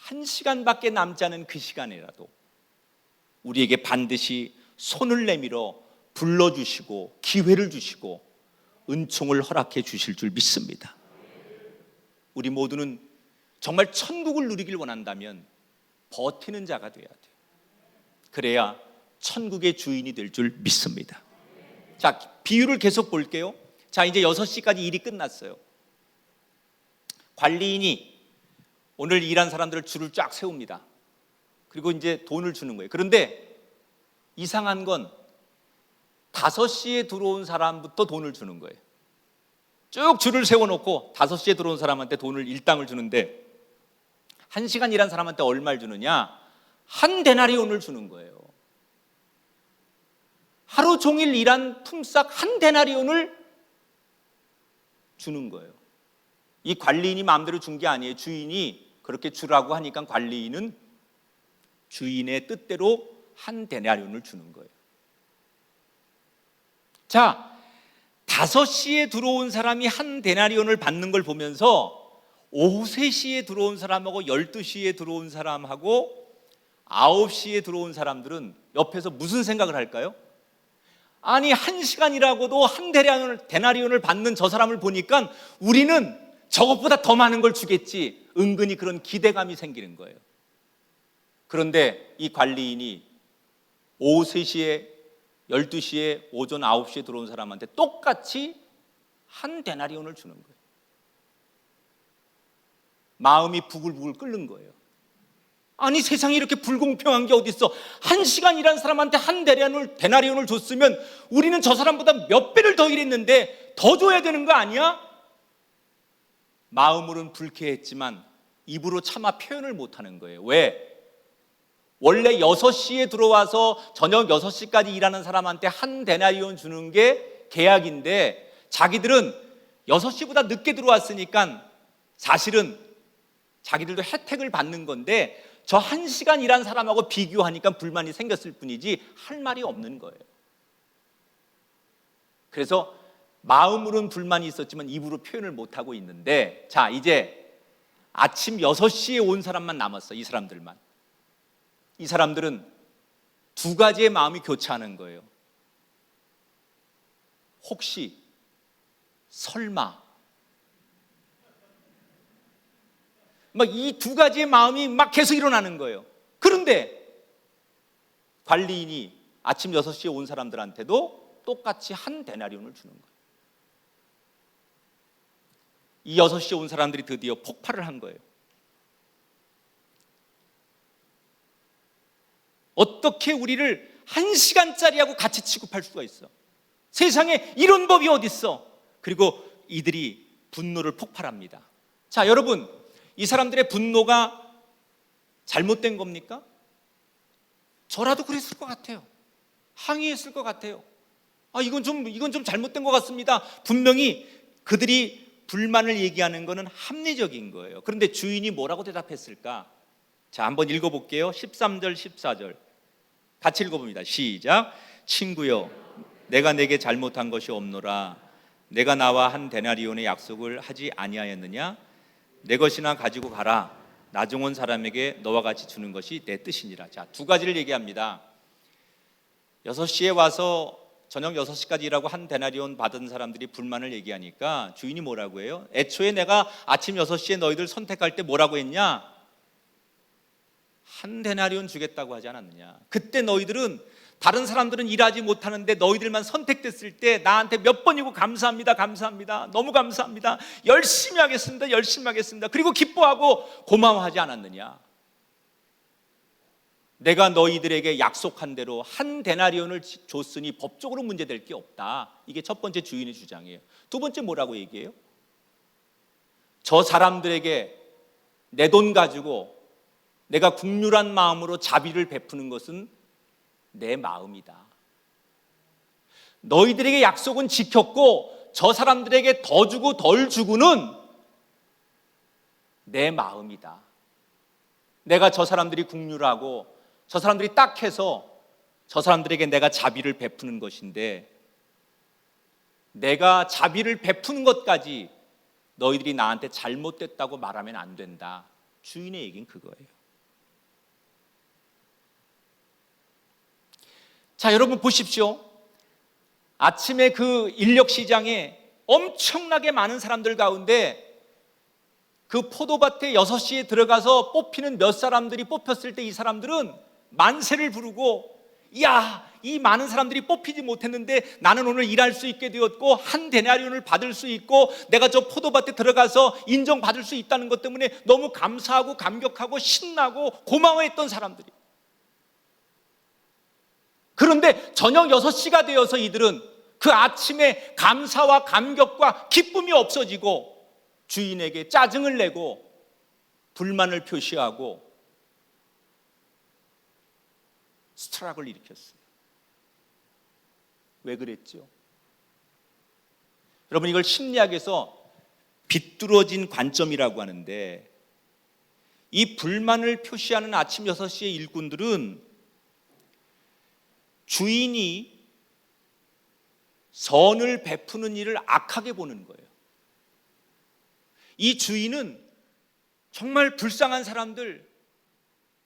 1시간밖에 남지 않은 그 시간이라도 우리에게 반드시 손을 내밀어 불러주시고 기회를 주시고 은총을 허락해 주실 줄 믿습니다. 우리 모두는 정말 천국을 누리길 원한다면 버티는 자가 돼야 돼요. 그래야 천국의 주인이 될 줄 믿습니다. 자, 비유를 계속 볼게요. 자, 이제 6시까지 일이 끝났어요. 관리인이 오늘 일한 사람들을 줄을 쫙 세웁니다. 그리고 이제 돈을 주는 거예요. 그런데 이상한 건 5시에 들어온 사람부터 돈을 주는 거예요. 쭉 줄을 세워놓고 5시에 들어온 사람한테 돈을 일당을 주는데 1시간 일한 사람한테 얼마를 주느냐? 한 데나리온을 주는 거예요. 하루 종일 일한 품삯 한 데나리온을 주는 거예요. 이 관리인이 마음대로 준 게 아니에요. 주인이 그렇게 주라고 하니까 관리인은 주인의 뜻대로 한 데나리온을 주는 거예요. 자, 5시에 들어온 사람이 한 데나리온을 받는 걸 보면서 오후 3시에 들어온 사람하고 12시에 들어온 사람하고 9시에 들어온 사람들은 옆에서 무슨 생각을 할까요? 아니, 1시간이라고도 한 데나리온을 받는 저 사람을 보니까 우리는 저것보다 더 많은 걸 주겠지, 은근히 그런 기대감이 생기는 거예요. 그런데 이 관리인이 오후 3시에 12시에 오전 9시에 들어온 사람한테 똑같이 한 데나리온을 주는 거예요. 마음이 부글부글 끓는 거예요. 아니 세상에 이렇게 불공평한 게 어디 있어? 1시간 일한 사람한테 한 데나리온을 줬으면 우리는 저 사람보다 몇 배를 더 일했는데 더 줘야 되는 거 아니야? 마음으로는 불쾌했지만 입으로 차마 표현을 못하는 거예요. 왜? 원래 6시에 들어와서 저녁 6시까지 일하는 사람한테 한 데나리온 주는 게 계약인데 자기들은 6시보다 늦게 들어왔으니까 사실은 자기들도 혜택을 받는 건데 저 1시간 일한 사람하고 비교하니까 불만이 생겼을 뿐이지 할 말이 없는 거예요. 그래서 마음으로는 불만이 있었지만 입으로 표현을 못하고 있는데, 자 이제 아침 6시에 온 사람만 남았어. 이 사람들만. 이 사람들은 두 가지의 마음이 교차하는 거예요. 혹시, 설마, 막 이 두 가지의 마음이 막 계속 일어나는 거예요. 그런데 관리인이 아침 6시에 온 사람들한테도 똑같이 한 데나리온을 주는 거예요. 이 6시에 온 사람들이 드디어 폭발을 한 거예요. 어떻게 우리를 1시간짜리하고 같이 취급할 수가 있어? 세상에 이런 법이 어디 있어? 그리고 이들이 분노를 폭발합니다. 자, 여러분, 이 사람들의 분노가 잘못된 겁니까? 저라도 그랬을 것 같아요. 항의했을 것 같아요. 이건 좀 잘못된 것 같습니다. 분명히 그들이 불만을 얘기하는 것은 합리적인 거예요. 그런데 주인이 뭐라고 대답했을까? 자, 한번 읽어볼게요. 13절, 14절. 같이 읽어봅니다. 시작. 친구여, 내가 내게 잘못한 것이 없노라. 내가 나와 한 데나리온의 약속을 하지 아니하였느냐? 내 것이나 가지고 가라. 나중 온 사람에게 너와 같이 주는 것이 내 뜻이니라. 자, 두 가지를 얘기합니다. 6시에 와서 저녁 6시까지 일하고 한 데나리온 받은 사람들이 불만을 얘기하니까 주인이 뭐라고 해요? 애초에 내가 아침 6시에 너희들 선택할 때 뭐라고 했냐? 한 데나리온 주겠다고 하지 않았느냐? 그때 너희들은, 다른 사람들은 일하지 못하는데 너희들만 선택됐을 때 나한테 몇 번이고 감사합니다, 감사합니다, 너무 감사합니다, 열심히 하겠습니다, 열심히 하겠습니다, 그리고 기뻐하고 고마워하지 않았느냐? 내가 너희들에게 약속한 대로 한 데나리온을 줬으니 법적으로 문제될 게 없다. 이게 첫 번째 주인의 주장이에요. 두 번째 뭐라고 얘기해요? 저 사람들에게 내 돈 가지고 내가 국률한 마음으로 자비를 베푸는 것은 내 마음이다. 너희들에게 약속은 지켰고 저 사람들에게 더 주고 덜 주고는 내 마음이다. 내가 저 사람들이 국률하고 저 사람들이 딱해서 저 사람들에게 내가 자비를 베푸는 것인데, 내가 자비를 베푸는 것까지 너희들이 나한테 잘못됐다고 말하면 안 된다. 주인의 얘기는 그거예요. 자, 여러분 보십시오. 아침에 그 인력시장에 엄청나게 많은 사람들 가운데 그 포도밭에 6시에 들어가서 뽑히는 몇 사람들이 뽑혔을 때 이 사람들은 만세를 부르고, 야, 이 많은 사람들이 뽑히지 못했는데 나는 오늘 일할 수 있게 되었고 한 데나리온을 받을 수 있고 내가 저 포도밭에 들어가서 인정받을 수 있다는 것 때문에 너무 감사하고 감격하고 신나고 고마워했던 사람들이. 그런데 저녁 6시가 되어서 이들은 그 아침에 감사와 감격과 기쁨이 없어지고 주인에게 짜증을 내고 불만을 표시하고 스트라이크를 일으켰어요. 왜 그랬죠? 여러분, 이걸 심리학에서 비뚤어진 관점이라고 하는데, 이 불만을 표시하는 아침 6시의 일꾼들은 주인이 선을 베푸는 일을 악하게 보는 거예요. 이 주인은 정말 불쌍한 사람들,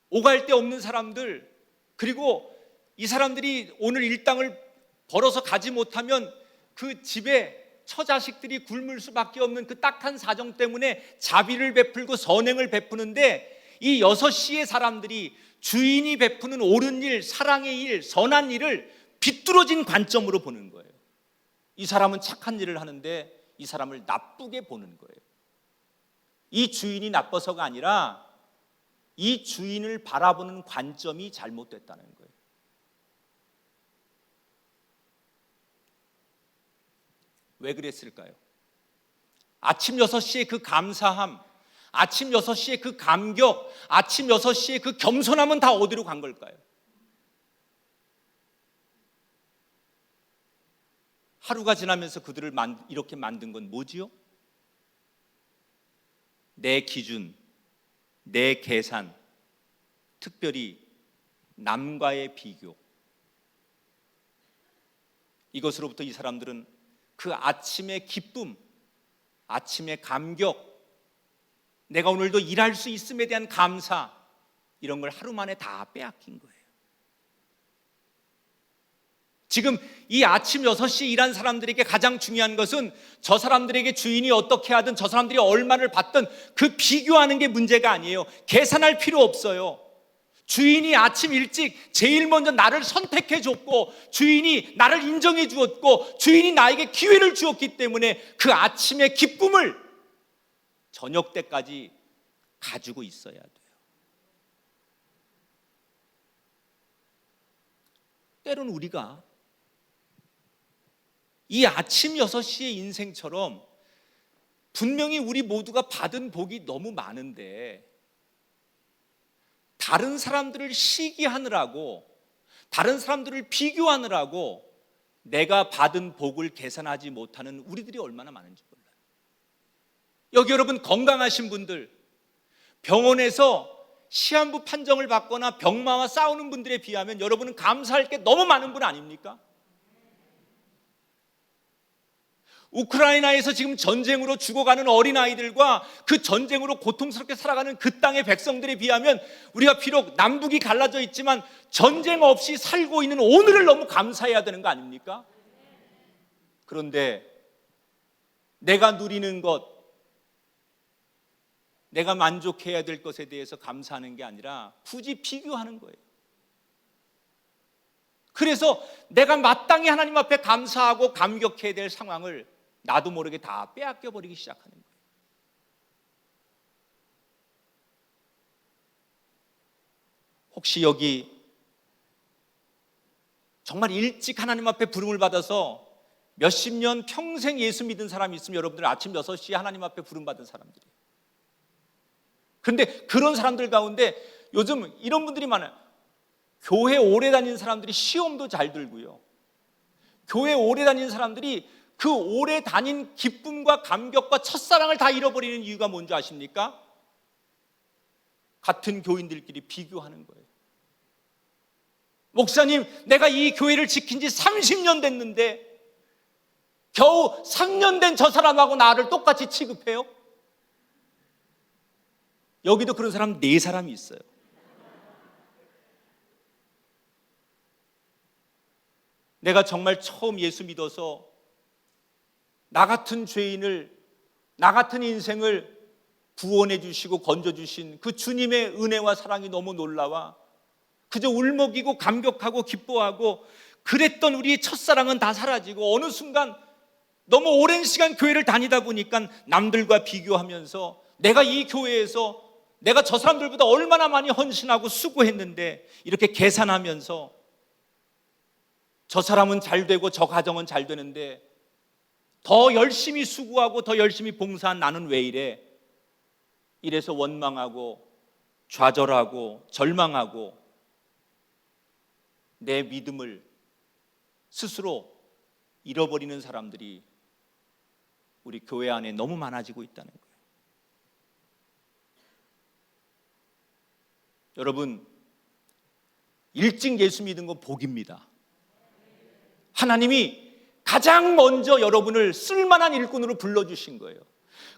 오갈 데 없는 사람들, 그리고 이 사람들이 오늘 일당을 벌어서 가지 못하면 그 집에 처자식들이 굶을 수밖에 없는 그 딱한 사정 때문에 자비를 베풀고 선행을 베푸는데, 이 6시의 사람들이 주인이 베푸는 옳은 일, 사랑의 일, 선한 일을 비뚤어진 관점으로 보는 거예요. 이 사람은 착한 일을 하는데 이 사람을 나쁘게 보는 거예요. 이 주인이 나빠서가 아니라 이 주인을 바라보는 관점이 잘못됐다는 거예요. 왜 그랬을까요? 아침 6시에 그 감사함, 아침 6시에 그 감격, 아침 6시에 그 겸손함은 다 어디로 간 걸까요? 하루가 지나면서 그들을 이렇게 만든 건 뭐지요? 내 기준, 내 계산, 특별히 남과의 비교. 이것으로부터 이 사람들은 그 아침의 기쁨, 아침의 감격, 내가 오늘도 일할 수 있음에 대한 감사, 이런 걸 하루 만에 다 빼앗긴 거예요. 지금 이 아침 6시에 일한 사람들에게 가장 중요한 것은 저 사람들에게 주인이 어떻게 하든 저 사람들이 얼마를 받든 그 비교하는 게 문제가 아니에요. 계산할 필요 없어요. 주인이 아침 일찍 제일 먼저 나를 선택해 줬고, 주인이 나를 인정해 주었고, 주인이 나에게 기회를 주었기 때문에 그 아침의 기쁨을 저녁 때까지 가지고 있어야 돼요. 때로는 우리가 이 아침 6시의 인생처럼 분명히 우리 모두가 받은 복이 너무 많은데 다른 사람들을 시기하느라고, 다른 사람들을 비교하느라고 내가 받은 복을 계산하지 못하는 우리들이 얼마나 많은지 몰라요. 여기 여러분 건강하신 분들, 병원에서 시한부 판정을 받거나 병마와 싸우는 분들에 비하면 여러분은 감사할 게 너무 많은 분 아닙니까? 우크라이나에서 지금 전쟁으로 죽어가는 어린아이들과 그 전쟁으로 고통스럽게 살아가는 그 땅의 백성들에 비하면 우리가 비록 남북이 갈라져 있지만 전쟁 없이 살고 있는 오늘을 너무 감사해야 되는 거 아닙니까? 그런데 내가 누리는 것, 내가 만족해야 될 것에 대해서 감사하는 게 아니라 굳이 비교하는 거예요. 그래서 내가 마땅히 하나님 앞에 감사하고 감격해야 될 상황을 나도 모르게 다 빼앗겨 버리기 시작하는 거예요. 혹시 여기 정말 일찍 하나님 앞에 부름을 받아서 몇십 년 평생 예수 믿은 사람이 있으면 여러분들 아침 6시에 하나님 앞에 부름 받은 사람들이에요. 그런데 그런 사람들 가운데 요즘 이런 분들이 많아요. 교회 오래 다닌 사람들이 시험도 잘 들고요, 교회 오래 다닌 사람들이 그 오래 다닌 기쁨과 감격과 첫사랑을 다 잃어버리는 이유가 뭔지 아십니까? 같은 교인들끼리 비교하는 거예요. 목사님, 내가 이 교회를 지킨 지 30년 됐는데 겨우 3년 된 저 사람하고 나를 똑같이 취급해요? 여기도 그런 사람 4사람이 있어요. 내가 정말 처음 예수 믿어서 나 같은 죄인을, 나 같은 인생을 구원해 주시고 건져 주신 그 주님의 은혜와 사랑이 너무 놀라워 그저 울먹이고 감격하고 기뻐하고 그랬던 우리의 첫사랑은 다 사라지고 어느 순간 너무 오랜 시간 교회를 다니다 보니까 남들과 비교하면서 내가 이 교회에서 내가 저 사람들보다 얼마나 많이 헌신하고 수고했는데 이렇게 계산하면서 저 사람은 잘 되고 저 가정은 잘 되는데 더 열심히 수고하고 더 열심히 봉사한 나는 왜 이래? 이래서 원망하고 좌절하고 절망하고 내 믿음을 스스로 잃어버리는 사람들이 우리 교회 안에 너무 많아지고 있다는 거예요. 여러분, 일찍 예수 믿은 건 복입니다. 하나님이 가장 먼저 여러분을 쓸만한 일꾼으로 불러주신 거예요.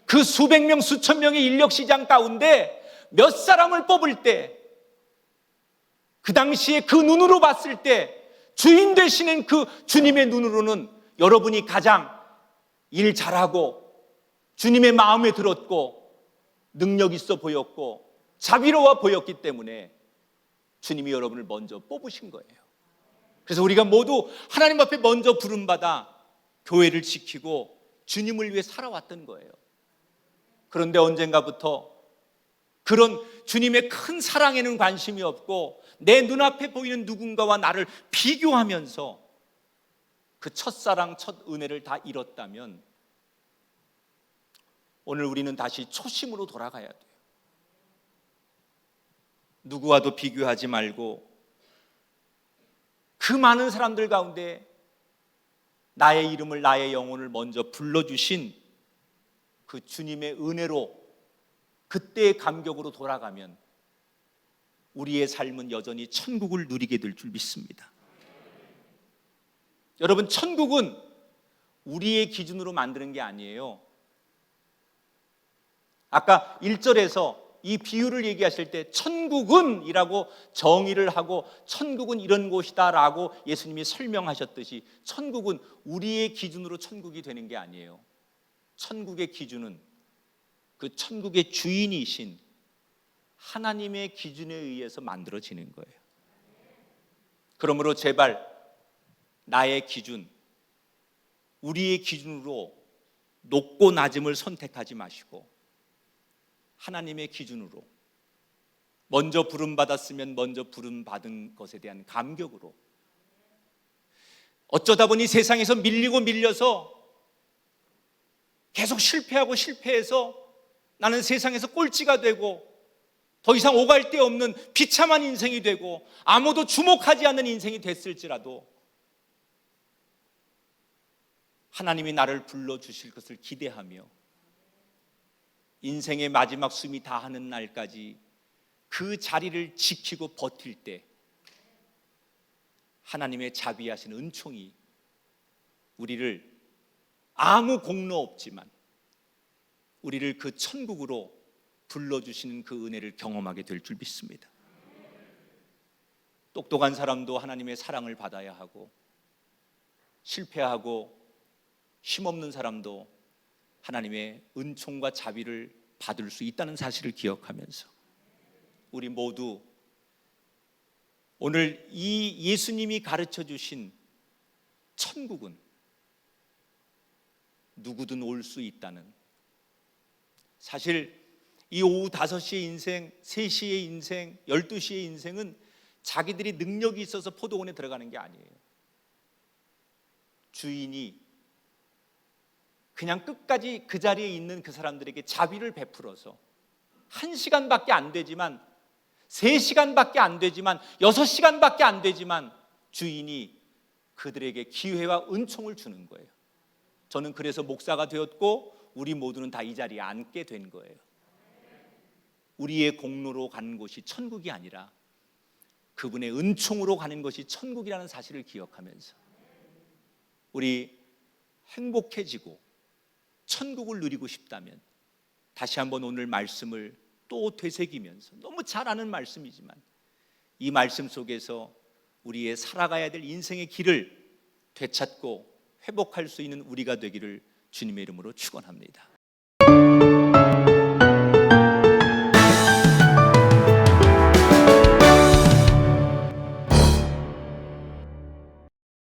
그 수백 명, 수천 명의 인력시장 가운데 몇 사람을 뽑을 때, 그 당시에 그 눈으로 봤을 때 주인 되시는 그 주님의 눈으로는 여러분이 가장 일 잘하고 주님의 마음에 들었고 능력 있어 보였고 자비로워 보였기 때문에 주님이 여러분을 먼저 뽑으신 거예요. 그래서 우리가 모두 하나님 앞에 먼저 부름받아 교회를 지키고 주님을 위해 살아왔던 거예요. 그런데 언젠가부터 그런 주님의 큰 사랑에는 관심이 없고 내 눈앞에 보이는 누군가와 나를 비교하면서 그 첫사랑, 첫 은혜를 다 잃었다면 오늘 우리는 다시 초심으로 돌아가야 돼요. 누구와도 비교하지 말고 그 많은 사람들 가운데 나의 이름을, 나의 영혼을 먼저 불러주신 그 주님의 은혜로 그때의 감격으로 돌아가면 우리의 삶은 여전히 천국을 누리게 될 줄 믿습니다. 여러분, 천국은 우리의 기준으로 만드는 게 아니에요. 아까 1절에서 이 비유를 얘기하실 때 천국은 이라고 정의를 하고 천국은 이런 곳이다 라고 예수님이 설명하셨듯이 천국은 우리의 기준으로 천국이 되는 게 아니에요. 천국의 기준은 그 천국의 주인이신 하나님의 기준에 의해서 만들어지는 거예요. 그러므로 제발 나의 기준, 우리의 기준으로 높고 낮음을 선택하지 마시고 하나님의 기준으로 먼저 부름받았으면 먼저 부름받은 것에 대한 감격으로 어쩌다 보니 세상에서 밀리고 밀려서 계속 실패해서 나는 세상에서 꼴찌가 되고 더 이상 오갈 데 없는 비참한 인생이 되고 아무도 주목하지 않는 인생이 됐을지라도 하나님이 나를 불러주실 것을 기대하며 인생의 마지막 숨이 다하는 날까지 그 자리를 지키고 버틸 때 하나님의 자비하신 은총이 우리를 아무 공로 없지만 우리를 그 천국으로 불러주시는 그 은혜를 경험하게 될 줄 믿습니다. 똑똑한 사람도 하나님의 사랑을 받아야 하고 실패하고 힘없는 사람도 하나님의 은총과 자비를 받을 수 있다는 사실을 기억하면서 우리 모두 오늘 이 예수님이 가르쳐 주신 천국은 누구든 올 수 있다는, 사실 이 오후 5시의 인생, 3시의 인생, 12시의 인생은 자기들이 능력이 있어서 포도원에 들어가는 게 아니에요. 주인이 그냥 끝까지 그 자리에 있는 그 사람들에게 자비를 베풀어서 1시간밖에 안 되지만 3시간밖에 안 되지만 6시간밖에 안 되지만 주인이 그들에게 기회와 은총을 주는 거예요. 저는 그래서 목사가 되었고 우리 모두는 다 이 자리에 앉게 된 거예요. 우리의 공로로 가는 곳이 천국이 아니라 그분의 은총으로 가는 것이 천국이라는 사실을 기억하면서 우리 행복해지고 천국을 누리고 싶다면 다시 한번 오늘 말씀을 또 되새기면서, 너무 잘 아는 말씀이지만 이 말씀 속에서 우리의 살아가야 될 인생의 길을 되찾고 회복할 수 있는 우리가 되기를 주님의 이름으로 축원합니다.